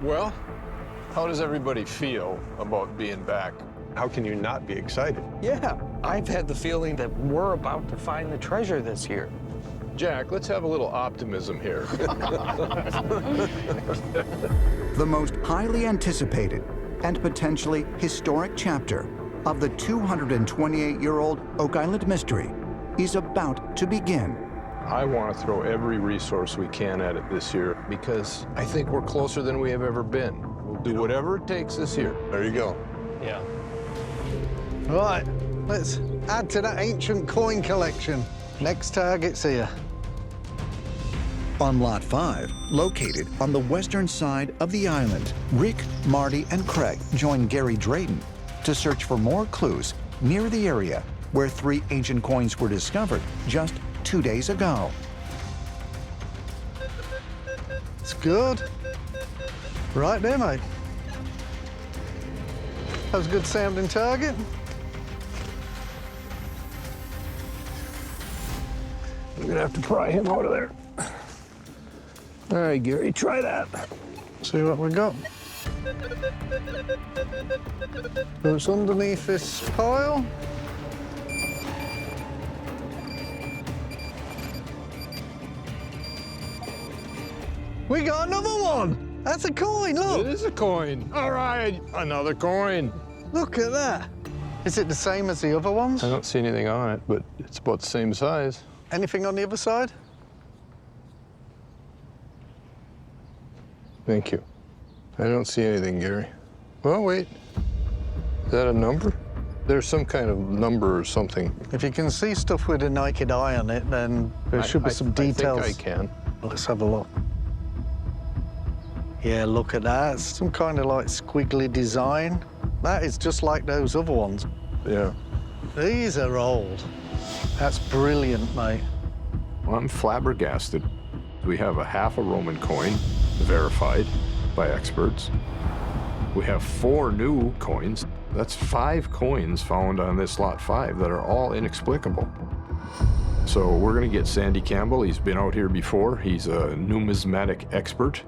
Well, how does everybody feel about being back? How can you not be excited? Yeah, I've had the feeling that we're about to find the treasure this year. Jack, let's have a little optimism here. The most highly anticipated and potentially historic chapter of the 228-year-old Oak Island mystery is about to begin. I want to throw every resource we can at it this year because I think we're closer than we have ever been. We'll do whatever it takes this year. There you go. Yeah. Right, let's add to that ancient coin collection. Next target's here. On Lot 5, located on the western side of the island, Rick, Marty, and Craig join Gary Drayton to search for more clues near the area where 3 ancient coins were discovered just 2 days ago. It's good. Right there, mate. That was a good sounding target. We're gonna have to pry him out of there. All right, Gary, try that. See what we got. So it's underneath this pile. We got another one. That's a coin, It look. is a coin. All right, another coin. Look at that. Is it the same as the other ones? I don't see anything on it, but it's about the same size. Anything on the other side? Thank you. I don't see anything, Gary. Well, wait. Is that a number? There's some kind of number or something. If you can see stuff with a naked eye on it, then there should be some details. I think I can. Let's have a look. Yeah, look at that. It's some kind of like squiggly design. That is just like those other ones. Yeah. These are old. That's brilliant, mate. Well, I'm flabbergasted. We have a half a Roman coin, verified by experts. We have 4 new coins. That's 5 coins found on this Lot 5 that are all inexplicable. So we're gonna get Sandy Campbell. He's been out here before. He's a numismatic expert,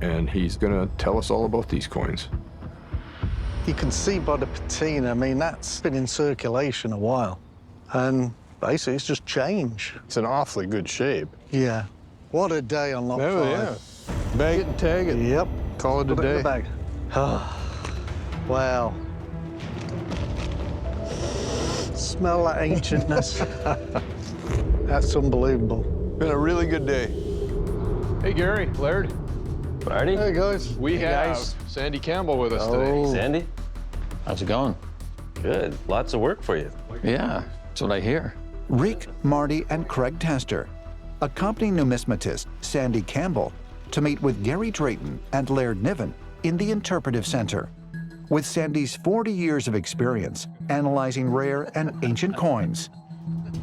and he's gonna tell us all about these coins. You can see by the patina, I mean, that's been in circulation a while. And basically, it's just change. It's an awfully good shape. Yeah. What a day on Lot 5. Oh, yeah. Bag it and tag it. Yep. Call it a Put it in day. the bag. Wow. Smell that ancientness. That's unbelievable. Been a really good day. Hey, Gary, Laird. Marty? Hey, guys. We have guys. Sandy Campbell with us Oh. today. Sandy? How's it going? Good. Lots of work for you. Yeah, that's what I hear. Rick, Marty, and Craig Tester accompany numismatist Sandy Campbell to meet with Gary Drayton and Laird Niven in the Interpretive Center. With Sandy's 40 years of experience analyzing rare and ancient coins,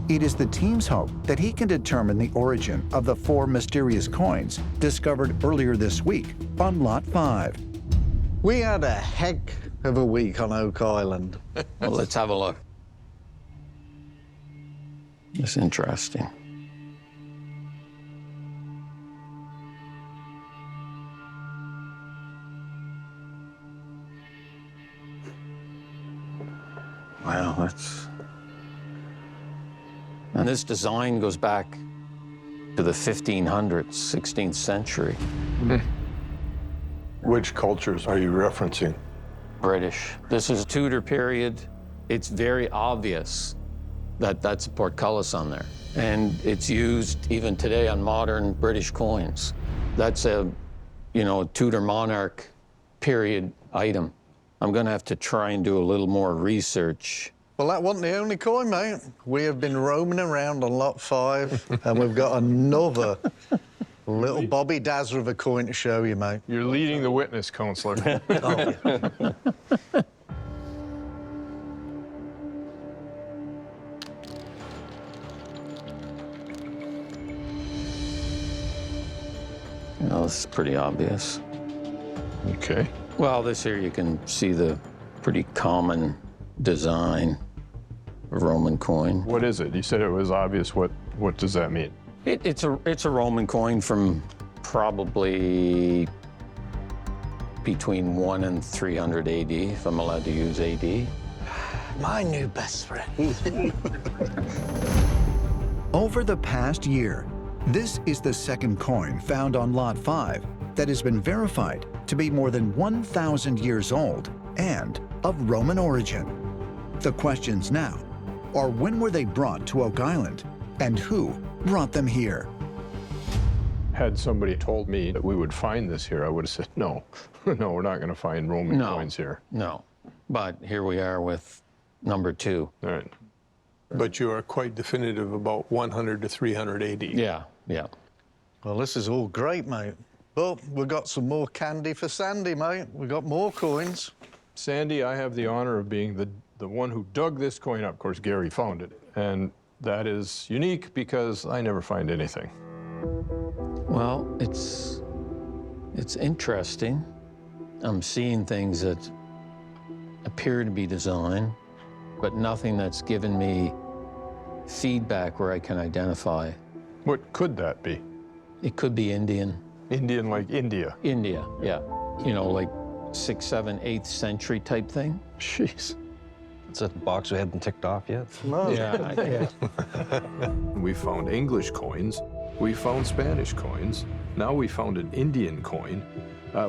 it is the team's hope that he can determine the origin of the 4 mysterious coins discovered earlier this week on Lot 5. We had a heck of a week on Oak Island. Well, let's have a look. It's interesting. Wow, that's... And this design goes back to the 1500s, 16th century. Which cultures are you referencing? British. This is Tudor period. It's very obvious that that's a portcullis on there. And it's used even today on modern British coins. That's a, Tudor monarch period item. I'm gonna have to try and do a little more research. Well, that wasn't the only coin, mate. We have been roaming around on Lot 5, and we've got another little Bobby Dazzler of a coin to show you, mate. You're leading the witness, counselor. Oh, yeah. This is pretty obvious. Okay. Well, this here you can see the pretty common design of Roman coin. What is it? You said it was obvious. What does that mean? It's a Roman coin from probably between 1 and 300 AD, if I'm allowed to use AD. My new best friend. Over the past year, this is the second coin found on Lot 5 that has been verified to be more than 1,000 years old and of Roman origin. The questions now are, when were they brought to Oak Island and who brought them here? Had somebody told me that we would find this here, I would have said, no, no, we're not going to find Roman coins here. No, but here we are with number 2. All right. But you are quite definitive about 100 to 300 AD. Yeah, yeah. Well, this is all great, mate. But we've got some more candy for Sandy, mate. We've got more coins. Sandy, I have the honor of being the one who dug this coin up. Of course, Gary found it. And that is unique because I never find anything. Well, it's interesting. I'm seeing things that appear to be design, but nothing that's given me feedback where I can identify. What could that be? It could be Indian. Indian like India. India, yeah. You know, like 6th, 7th, 8th century type thing. Jeez. It's a box we haven't ticked off yet. No. Yeah, yeah. We found English coins. We found Spanish coins. Now we found an Indian coin.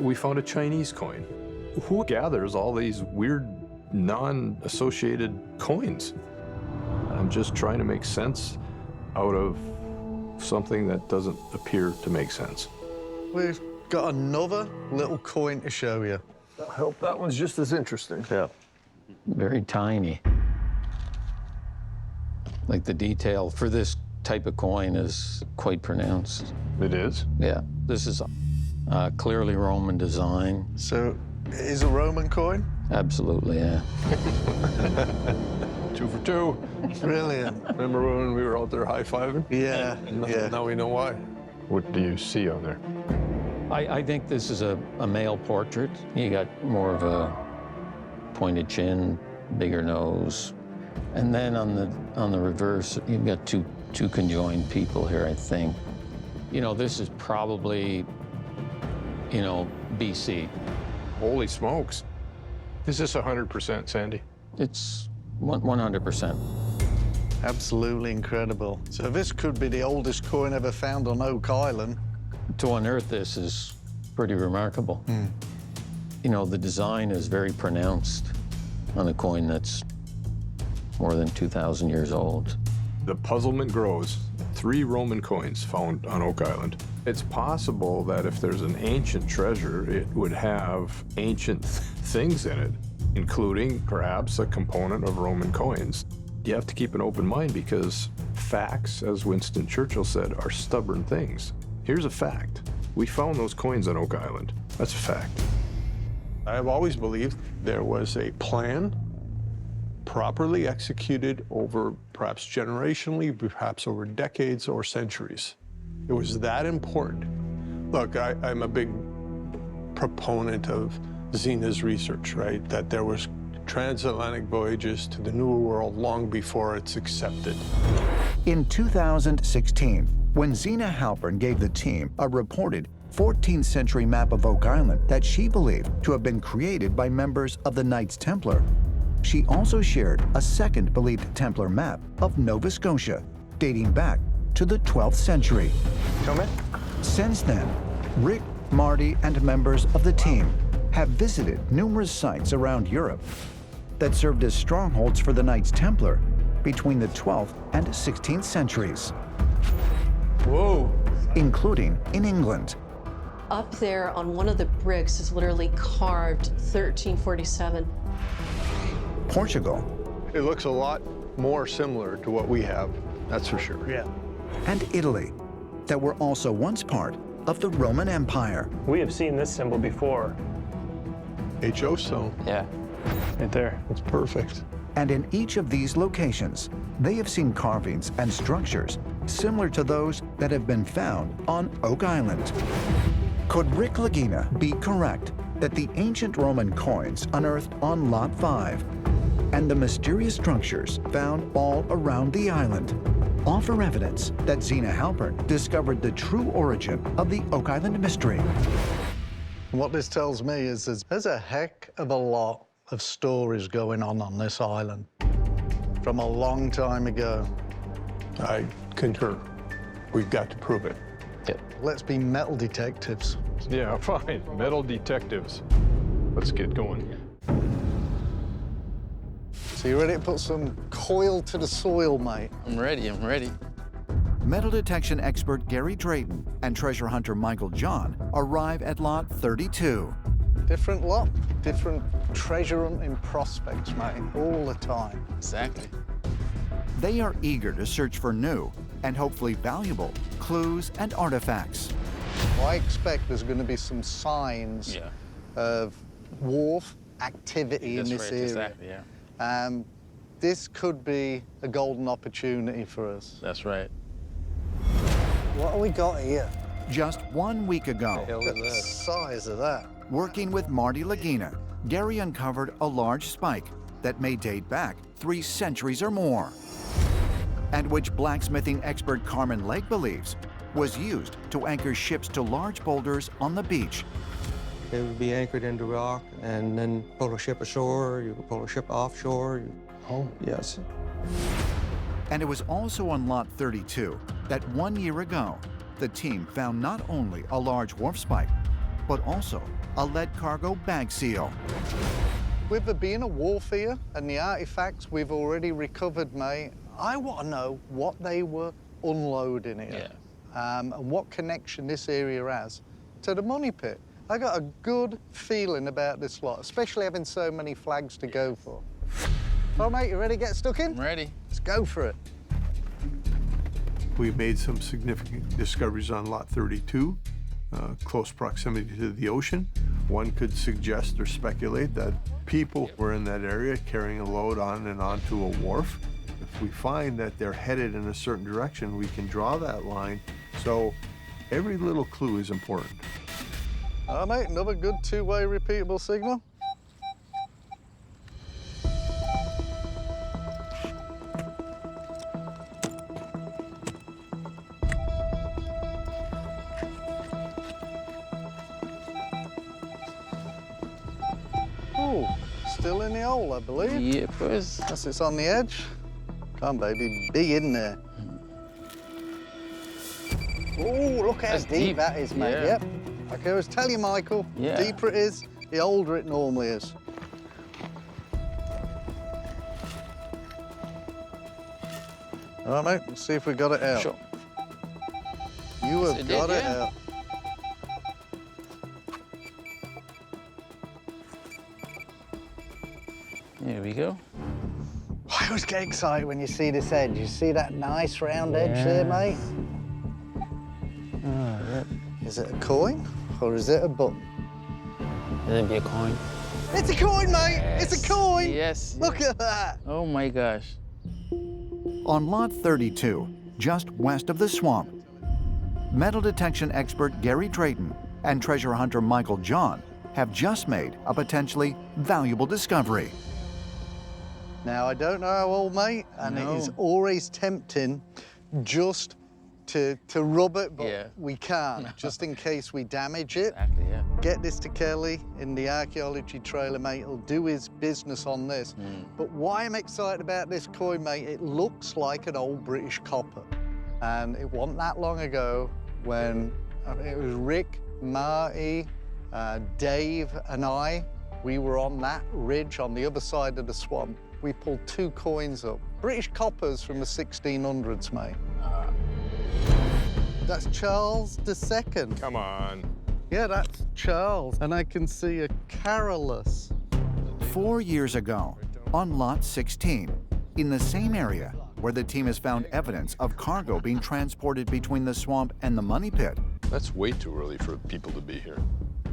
We found a Chinese coin. Who gathers all these weird, non-associated coins? I'm just trying to make sense out of something that doesn't appear to make sense. We've got another little coin to show you. I hope that one's just as interesting. Yeah. Very tiny. Like the detail for this type of coin is quite pronounced. It is? Yeah, this is clearly Roman design. So, it is a Roman coin? Absolutely, yeah. 2 for 2. Brilliant. Remember when we were out there high-fiving? Yeah, yeah. Now we know why. What do you see on there? I think this is a male portrait. You got more of a pointed chin, bigger nose. And then on the reverse, you've got two conjoined people here, I think. You know, this is probably, you know, BC. Holy smokes. Is this 100% Sandy? It's 100%. Absolutely incredible. So this could be the oldest coin ever found on Oak Island. To unearth this is pretty remarkable. You know, the design is very pronounced on a coin that's more than 2,000 years old. The puzzlement grows. 3 Roman coins found on Oak Island. It's possible that if there's an ancient treasure, it would have ancient things in it, including perhaps a component of Roman coins. You have to keep an open mind because facts, as Winston Churchill said, are stubborn things. Here's a fact. We found those coins on Oak Island. That's a fact. I have always believed there was a plan properly executed over perhaps generationally, perhaps over decades or centuries. It was that important. Look, I'm a big proponent of Zena's research, right? That there was transatlantic voyages to the New World long before it's accepted. In 2016, when Zena Halpern gave the team a reported 14th century map of Oak Island that she believed to have been created by members of the Knights Templar, she also shared a second believed Templar map of Nova Scotia, dating back to the 12th century. Come in. Since then, Rick, Marty, and members of the team have visited numerous sites around Europe that served as strongholds for the Knights Templar between the 12th and 16th centuries. Whoa. Including in England. Up there on one of the bricks is literally carved 1347. Portugal. It looks a lot more similar to what we have, that's for sure. Yeah. And Italy, that were also once part of the Roman Empire. We have seen this symbol before. HO stone. Yeah. Right there. It's perfect. And in each of these locations, they have seen carvings and structures similar to those that have been found on Oak Island. Could Rick Lagina be correct that the ancient Roman coins unearthed on Lot 5 and the mysterious structures found all around the island offer evidence that Zena Halpern discovered the true origin of the Oak Island mystery? What this tells me is there's a heck of a lot of stories going on this island from a long time ago. I concur. We've got to prove it. Let's be metal detectives. Yeah, fine. Metal detectives. Let's get going. So you ready to put some coil to the soil, mate? I'm ready, I'm ready. Metal detection expert Gary Drayton and treasure hunter Michael John arrive at Lot 32. Different lot, different treasure hunting prospects, mate, all the time. Exactly. They are eager to search for new and hopefully valuable clues and artifacts. Well, I expect there's going to be some signs Yeah. of wharf activity in That's this right, area. exactly, yeah. This could be a golden opportunity for us. That's right. What have we got here? Just 1 week ago, Look at the size of that. working with Marty Lagina, Gary uncovered a large spike that may date back 3 centuries or more, and which blacksmithing expert Carmen Lake believes was used to anchor ships to large boulders on the beach. It would be anchored into rock and then pull a ship ashore, you could pull a ship offshore. Oh. Yes. And it was also on Lot 32 that 1 year ago, the team found not only a large wharf spike, but also a lead cargo bag seal. With there being a wharf here and the artifacts we've already recovered, mate, I want to know what they were unloading here. And what connection this area has to the money pit. I got a good feeling about this lot, especially having so many flags to go for. All right, mate, you ready to get stuck in? I'm ready. Let's go for it. We've made some significant discoveries on Lot 32, close proximity to the ocean. One could suggest or speculate that people were in that area carrying a load on and onto a wharf. If we find that they're headed in a certain direction, we can draw that line. So every little clue is important. All right, mate, another good two-way repeatable signal. Oh, still in the hole, I believe. Yeah, boys. Yes, it's on the edge. Come on, baby, be in there. Oh, look how That's deep deep. that is, mate. Yeah. Yep. Okay, I was telling you, Michael, Yeah. the deeper it is, the older it normally is. All right, mate, let's see if we got it out. Sure. You Yes, have it got did, it yeah. out. Here we go. I always get excited when you see this edge. You see that nice round edge there, mate? Is it a coin or is it a button? It'll be a coin. It's a coin, mate! It's a coin! Yes. Look at that! Oh my gosh. On Lot 32, just west of the swamp, metal detection expert Gary Drayton and treasure hunter Michael John have just made a potentially valuable discovery. Now, I don't know how old, mate, and it is always tempting just to rub it, but Yeah. we can't, just in case we damage it. Exactly, yeah. Get this to Kelly in the archaeology trailer, mate. He'll do his business on this. But why I'm excited about this coin, mate, it looks like an old British copper. And it wasn't that long ago when it was Rick, Marty, Dave, and I. We were on that ridge on the other side of the swamp. We pulled 2 coins up. British coppers from the 1600s, mate. That's Charles II. Come on. Yeah, that's Charles. And I can see a Carolus. 4 years ago, on Lot 16, in the same area where the team has found evidence of cargo being transported between the swamp and the money pit, That's way too early for people to be here.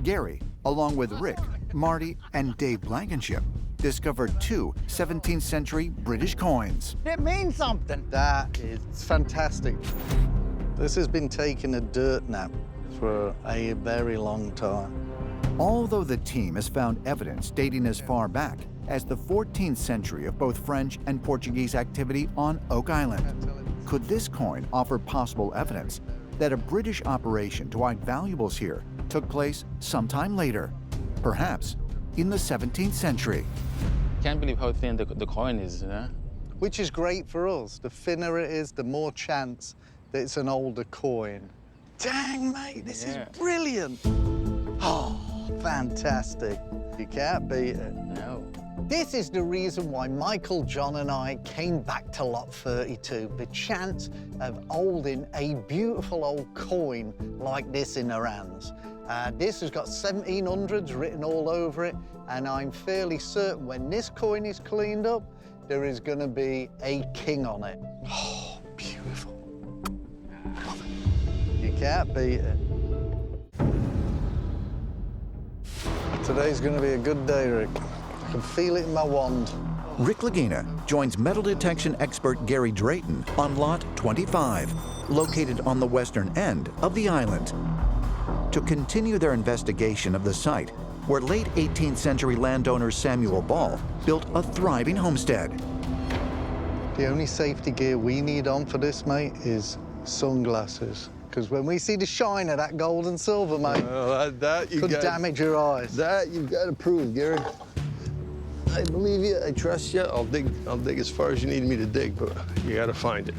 Gary, along with Rick, Marty, and Dave Blankenship, discovered 2 17th century British coins. It means something. That is fantastic. This has been taking a dirt nap for a very long time. Although the team has found evidence dating as far back as the 14th century of both French and Portuguese activity on Oak Island, could this coin offer possible evidence that a British operation to hide valuables here took place sometime later, perhaps in the 17th century. Can't believe how thin the coin is, you know? Which is great for us. The thinner it is, the more chance that it's an older coin. Dang, mate, this is brilliant. Oh, fantastic. You can't beat it. No. This is the reason why Michael, John, and I came back to Lot 32, the chance of holding a beautiful old coin like this in our hands. This has got 1700s written all over it, and I'm fairly certain when this coin is cleaned up, there is going to be a king on it. Oh, beautiful. Love it. You can't beat it. Today's going to be a good day, Rick. I can feel it in my wand. Rick Lagina joins metal detection expert Gary Drayton on Lot 25, located on the western end of the island, to continue their investigation of the site where late 18th century landowner Samuel Ball built a thriving homestead. The only safety gear we need on for this, mate, is sunglasses. Because when we see the shine of that gold and silver, mate, could damage your eyes. That you've got to prove, Gary. I believe you. I trust you. I'll dig as far as you need me to dig, but you got to find it.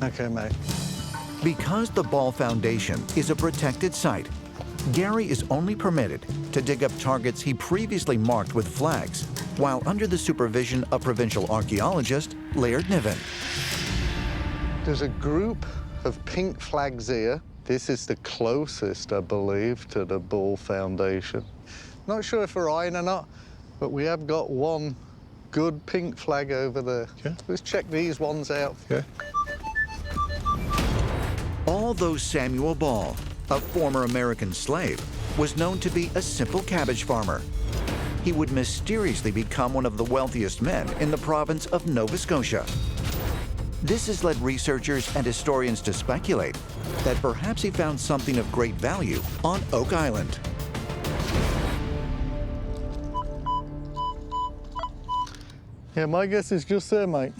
Okay, mate. Because the Ball Foundation is a protected site, Gary is only permitted to dig up targets he previously marked with flags, while under the supervision of provincial archaeologist Laird Niven. There's a group of pink flags here. This is the closest, I believe, to the Ball Foundation. Not sure if we're iron or not, but we have got one good pink flag over there. Okay. Let's check these ones out. Okay. Although Samuel Ball, a former American slave, was known to be a simple cabbage farmer, he would mysteriously become one of the wealthiest men in the province of Nova Scotia. This has led researchers and historians to speculate that perhaps he found something of great value on Oak Island. Yeah, my guess is just there, mate.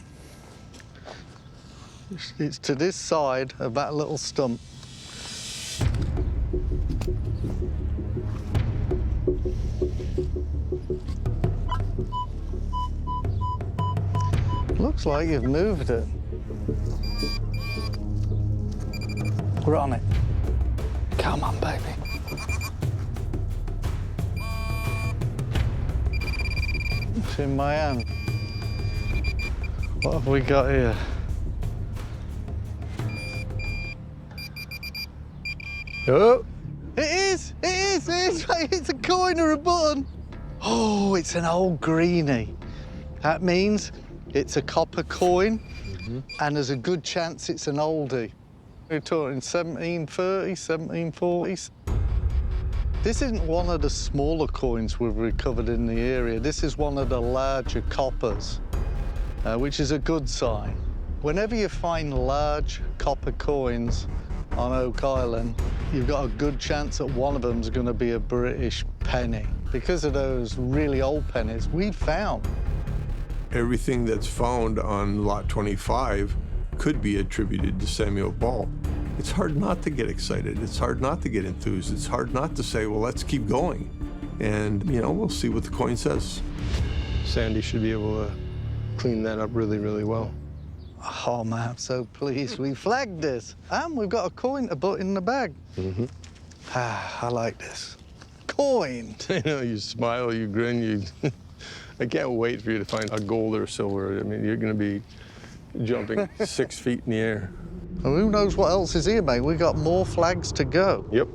It's to this side of that little stump. Looks like you've moved it. We're on it. Come on, baby. It's in my hand. What have we got here? Oh, It is! It's a coin or a button. Oh, it's an old greenie. That means it's a copper coin, and there's a good chance it's an oldie. We're talking 1730s, 1740s. This isn't one of the smaller coins we've recovered in the area. This is one of the larger coppers, which is a good sign. Whenever you find large copper coins on Oak Island, you've got a good chance that one of them's going to be a British penny. Because of those really old pennies we found. everything that's found on Lot 25 could be attributed to Samuel Ball. It's hard not to get excited. It's hard not to get enthused. It's hard not to say, well, let's keep going. And, you know, we'll see what the coin says. Sandy should be able to clean that up really, really well. Oh, man, I'm so pleased we flagged this. And we've got a coin to put in the bag. Mm-hmm. I like this. Coin. I know, you smile, you grin, you... I can't wait for you to find a gold or silver. I mean, you're going to be jumping 6 feet in the air. Well, who knows what else is here, mate? We've got more flags to go. Yep.